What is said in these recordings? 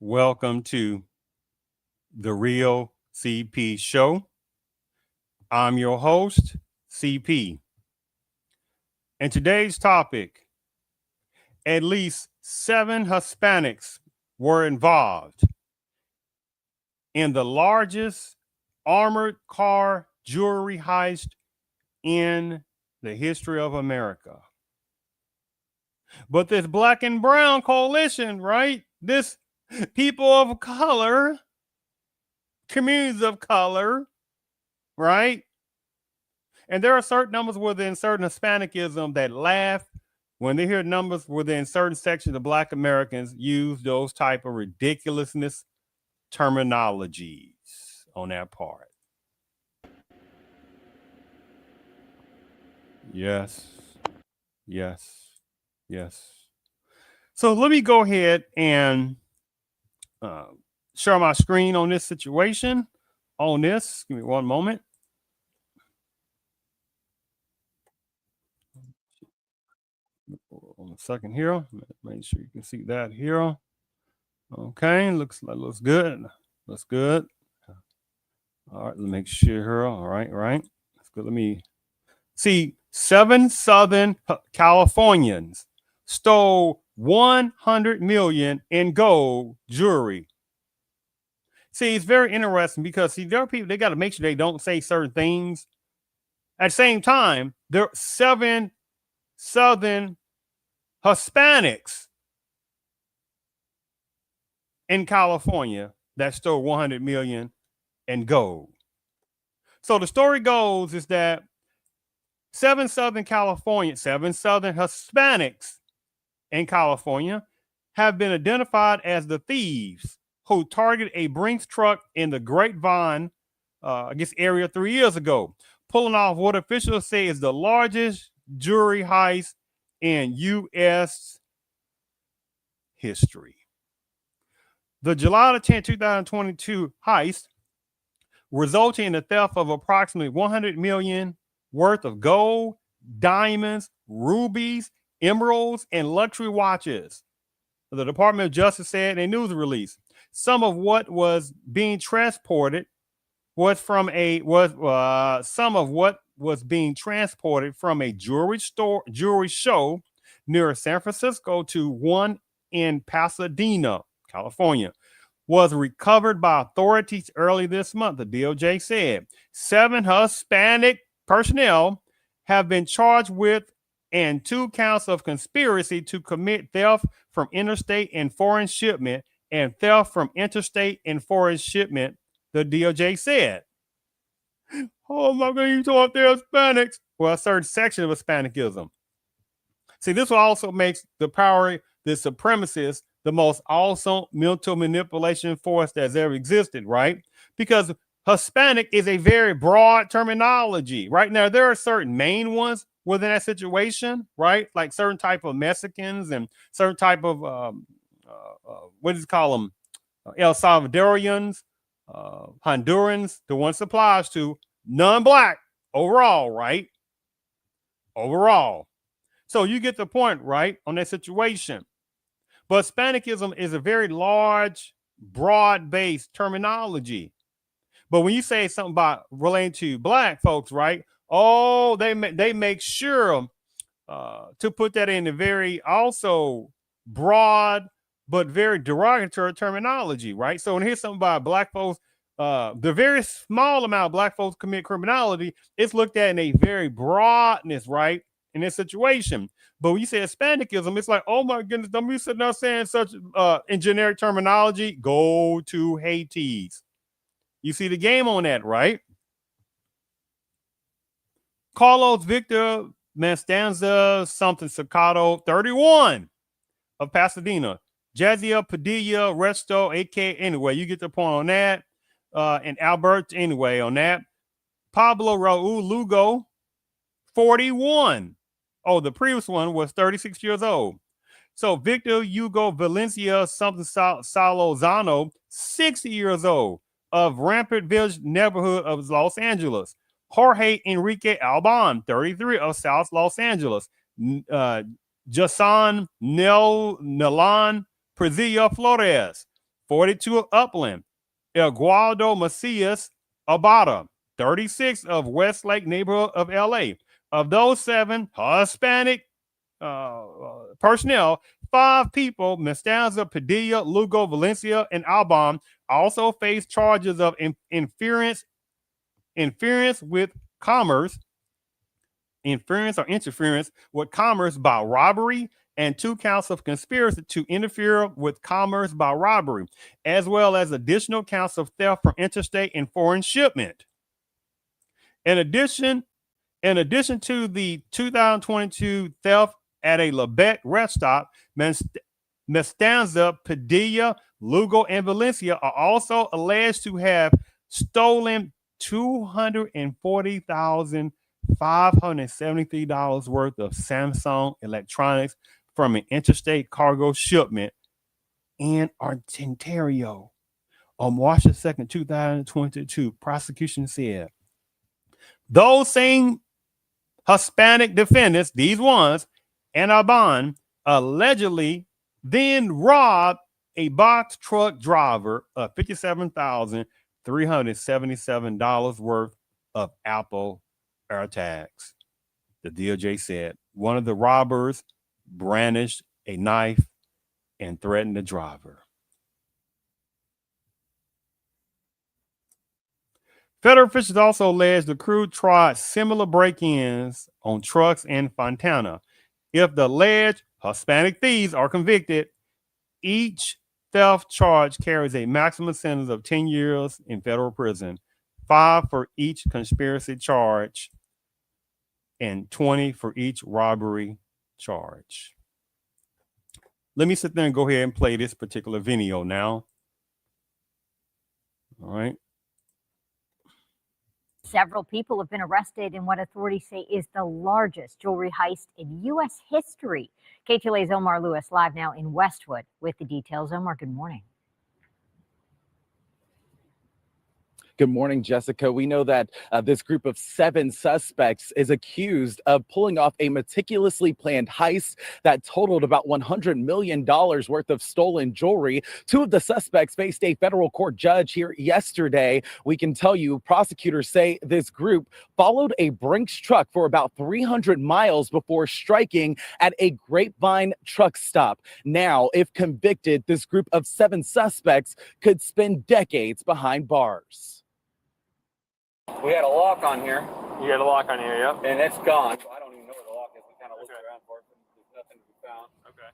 Welcome to the Real CP Show. I'm your host, CP. And today's topic, at least 7 Hispanics were involved in the largest armored car jewelry heist in the history of America. But this black and brown coalition, right? This people of color, communities of color, right? And there are certain numbers within certain Hispanicism that laugh when they hear numbers within certain sections of Black Americans use those type of ridiculousness terminologies on that part. Yes, yes, yes. So let me go ahead and share my screen on this situation. On this, give me one moment. On a second here, make sure you can see that here. Okay, looks good. Looks good. All right, let's make sure here. All right, That's good. Let me see. 7 Southern Californians stole 100 million in gold jewelry. See, it's very interesting because there are people, they got to make sure they don't say certain things. At the same time, there are 7 Southern Hispanics in California that stole 100 million in gold. So the story goes is that 7 Southern Hispanics in California have been identified as the thieves who targeted a Brinks truck in the Grapevine, area 3 years ago, pulling off what officials say is the largest jewelry heist in U.S. history. The July 10, 2022 heist resulted in the theft of approximately 100 million worth of gold, diamonds, rubies, emeralds, and luxury watches. The Department of Justice said in a news release, some of what was being transported was from a jewelry show near San Francisco to one in Pasadena, California, was recovered by authorities early this month. The DOJ said 7 Hispanic personnel have been charged with and 2 counts of conspiracy to commit theft from interstate and foreign shipment and theft from interstate and foreign shipment, the DOJ said. Oh my God, you thought they're Hispanics? Well, a certain section of Hispanicism. See, this also makes the supremacists, the most awesome mental manipulation force that's ever existed, right? Because Hispanic is a very broad terminology. Right now, there are certain main ones within that situation, right? Like certain type of Mexicans and certain type of what do you call them? El Salvadorians, Hondurans. The one applies to non-black overall, right? Overall. So you get the point, right, on that situation. But Hispanicism is a very large, broad-based terminology. But when you say something about relating to black folks, right? Oh, they make sure to put that in a very also broad but very derogatory terminology, right? So when here's something about black folks, the very small amount of black folks commit criminality, it's looked at in a very broadness, right? In this situation. But when you say Hispanicism, it's like, oh my goodness, don't be sitting there saying such in generic terminology. Go to Hades. You see the game on that, right? Carlos Victor Manstanza something Staccato 31 of Pasadena. Jazia Padilla Resto, aka anyway, you get the point on that. And Albert anyway on that. Pablo Raul Lugo, 41. Oh, the previous one was 36 years old. So Victor Hugo Valencia something Salozano, 60 years old, of Rampart Village neighborhood of Los Angeles. Jorge Enrique Alban, 33, of South Los Angeles. Jason Nelan Prezilla Flores, 42, of Upland. Eduardo Macias Abada, 36, of Westlake neighborhood of LA. Of those 7 Hispanic personnel, 5 people, Mestanza, Padilla, Lugo, Valencia, and Alban, also face charges of interference with commerce, interference with commerce by robbery, and 2 counts of conspiracy to interfere with commerce by robbery, as well as additional counts of theft from interstate and foreign shipment. In addition to the 2022 theft at a Lebec rest stop, Mestanza, Padilla, Lugo, and Valencia are also alleged to have stolen $240,573 worth of Samsung electronics from an interstate cargo shipment in Ontario. On March 2nd, 2022, prosecution said those same Hispanic defendants, these ones, and Alban, allegedly then robbed a box truck driver of $57,377 worth of Apple AirTags. The DOJ said one of the robbers brandished a knife and threatened the driver. Federal officials also alleged the crew tried similar break-ins on trucks in Fontana. If the alleged Hispanic thieves are convicted, each theft charge carries a maximum sentence of 10 years in federal prison, 5 for each conspiracy charge, and 20 for each robbery charge. Let me sit there and go ahead and play this particular video now. All right. Several people have been arrested in what authorities say is the largest jewelry heist in U.S. history. KTLA's Omar Lewis live now in Westwood with the details. Omar, good morning. Good morning, Jessica. We know that this group of 7 suspects is accused of pulling off a meticulously planned heist that totaled about $100 million worth of stolen jewelry. 2 of the suspects faced a federal court judge here yesterday. We can tell you prosecutors say this group followed a Brinks truck for about 300 miles before striking at a Grapevine truck stop. Now, if convicted, this group of 7 suspects could spend decades behind bars. We had a lock on here. You had a lock on here, yep. And it's gone. So I don't even know where the lock is. We kind of looked around for it, but there's nothing to be found. Okay.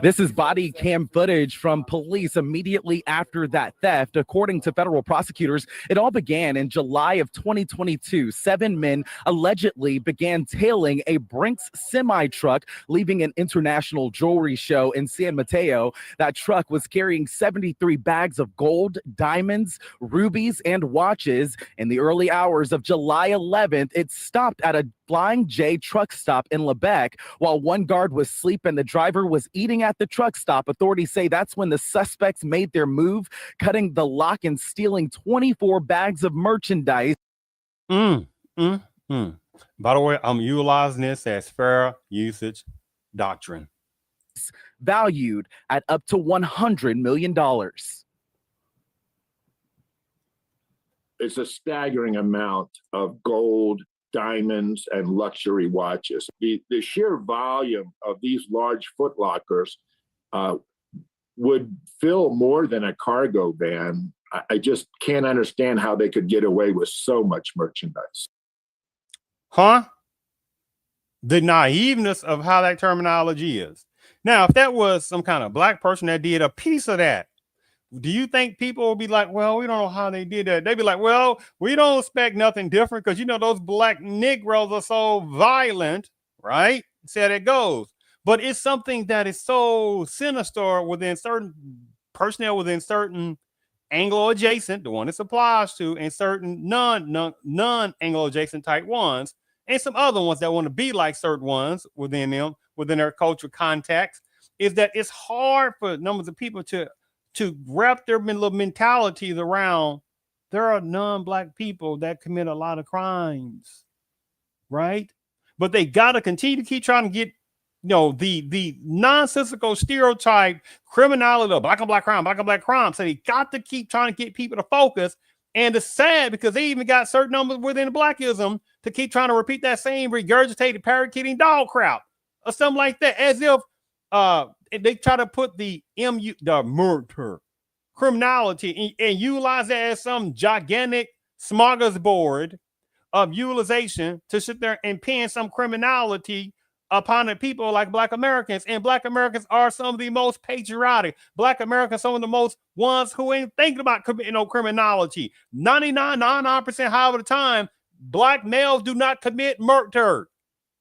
This is body cam footage from police immediately after that theft. According to federal prosecutors, it all began in July of 2022. 7 men allegedly began tailing a Brinks semi-truck, leaving an international jewelry show in San Mateo. That truck was carrying 73 bags of gold, diamonds, rubies, and watches. In the early hours of July 11th, it stopped at a Flying J truck stop in Lebec. While one guard was asleep and the driver was eating at the truck stop, authorities say that's when the suspects made their move, cutting the lock and stealing 24 bags of merchandise. By the way, I'm utilizing this as fair usage doctrine. Valued at up to $100 million. It's a staggering amount of gold, diamonds, and luxury watches. The sheer volume of these large footlockers would fill more than a cargo van. I just can't understand how they could get away with so much merchandise. Huh? The naiveness of how that terminology is. Now, if that was some kind of black person that did a piece of that, do you think people will be like, well, we don't know how they did that? They'd be like, well, we don't expect nothing different because, you know, those black Negroes are so violent, right? So it goes. But it's something that is so sinister within certain personnel, within certain Anglo adjacent, the one this applies to, and certain non Anglo adjacent type ones, and some other ones that want to be like certain ones within them, within their cultural context, is that it's hard for numbers of people to wrap their little mentalities around. There are non-black people that commit a lot of crimes, right? But they got to continue to keep trying to get, you know, the nonsensical stereotype criminality of black on black crime, black on black crime. So they got to keep trying to get people to focus. And it's sad because they even got certain numbers within blackism to keep trying to repeat that same regurgitated parakeeting dog crap or something like that, as if they try to put the murder criminality and utilize that as some gigantic smorgasbord of utilization to sit there and pin some criminality upon the people like black Americans. And black Americans are some of the most patriotic. Black Americans, some of the most ones who ain't thinking about committing no criminality. 99% half of the time, black males do not commit murder.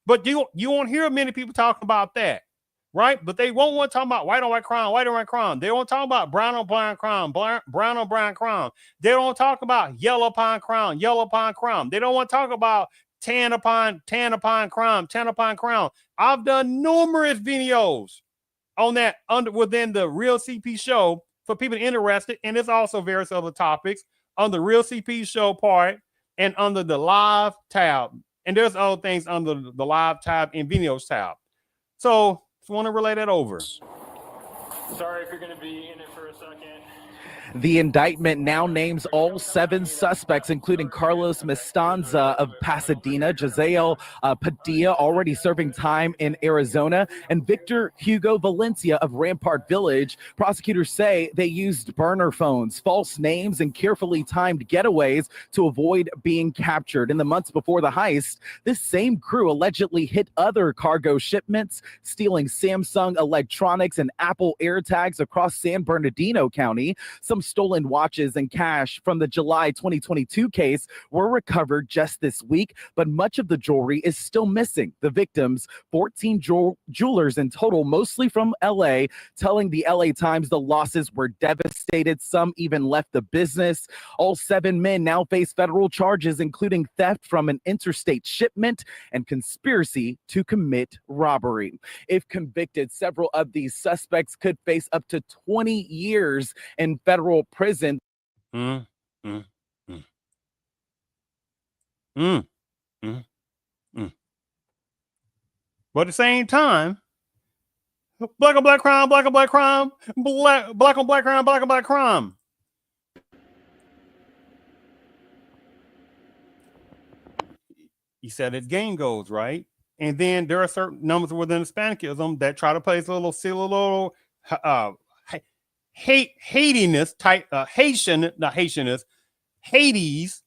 But you won't hear many people talking about that, right? But they won't want to talk about white on white crime, white on white crime. They won't talk about brown on brown crime, brown on brown crime. They don't talk about yellow upon crime, yellow upon crime. They don't want to talk about tan upon crime, tan upon crime. I've done numerous videos on that within the Real CP show for people interested, and it's also various other topics on the Real CP show part and under the live tab. And there's other things under the live tab and videos tab. So just want to relay that over. Sorry if you're going to be in it for a second. The indictment now names all 7 suspects, including Carlos Mestanza of Pasadena, Giselle Padilla, already serving time in Arizona, and Victor Hugo Valencia of Rampart Village. Prosecutors say they used burner phones, false names, and carefully timed getaways to avoid being captured. In the months before the heist, this same crew allegedly hit other cargo shipments, stealing Samsung electronics and Apple AirTags across San Bernardino County. Some stolen watches and cash from the July 2022 case were recovered just this week, but much of the jewelry is still missing. The victims, 14 jewelers in total, mostly from LA, telling the LA Times the losses were devastated. Some even left the business. All 7 men now face federal charges, including theft from an interstate shipment and conspiracy to commit robbery. If convicted, several of these suspects could face up to 20 years in federal prison. But at the same time, black on black crime, black on black crime, black on black crime, black on black crime. He said his game goes, right? And then there are certain numbers within Hispanicism that try to play this little silly little hatiness type Hades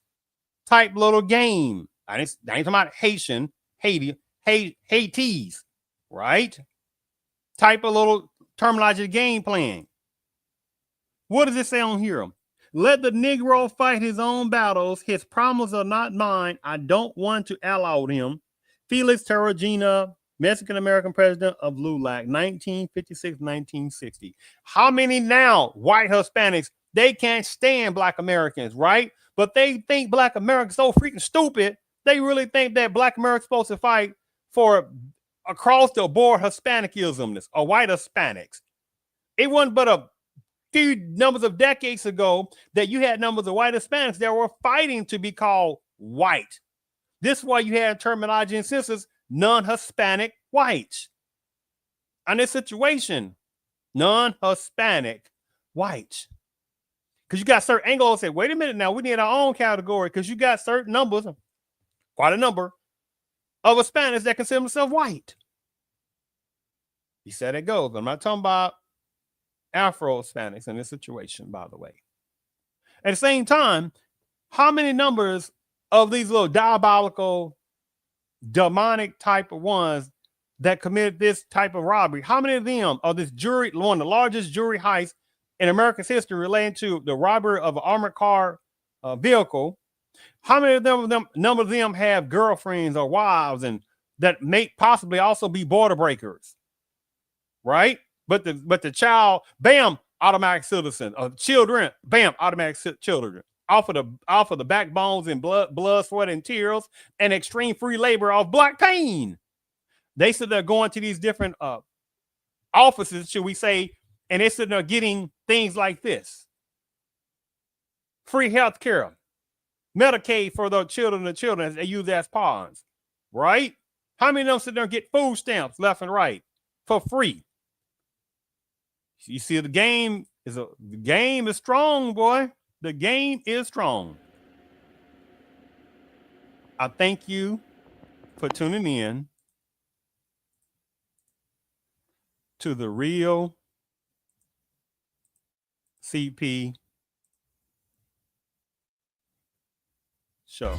type little game. I ain't talking about Haitian, Hades, right? Type of little terminology game playing. What does it say on here? Let the Negro fight his own battles. His problems are not mine. I don't want to allow him. Felix Terragina, Mexican-American president of LULAC, 1956-1960. How many now white Hispanics, they can't stand black Americans, right? But they think black Americans so freaking stupid, they really think that black Americans supposed to fight for across the board Hispanicism or white Hispanics. It wasn't but a few numbers of decades ago that you had numbers of white Hispanics that were fighting to be called white. This is why you had terminology and census non-Hispanic whites. On this situation, non-Hispanic whites. Because you got certain Anglos say, wait a minute now, we need our own category because you got certain numbers, quite a number, of Hispanics that consider themselves white. He said it goes. I'm not talking about Afro-Hispanics in this situation, by the way. At the same time, how many numbers of these little diabolical, demonic type of ones that committed this type of robbery, how many of them are this jury, one of the largest jury heists in America's history relating to the robbery of an armored car vehicle? How many of them, number of them have girlfriends or wives and that may possibly also be border breakers, right? But the child, bam, automatic citizen. Children, bam, automatic children. Off of the backbones and blood, sweat, and tears, and extreme free labor of black pain. They said they're going to these different offices, should we say, and they said they're getting things like this: free health care, Medicaid for the children as they use as pawns, right? How many of them sit there and get food stamps left and right for free? You see, the game is strong, boy. The game is strong. I thank you for tuning in to the Real CP Show.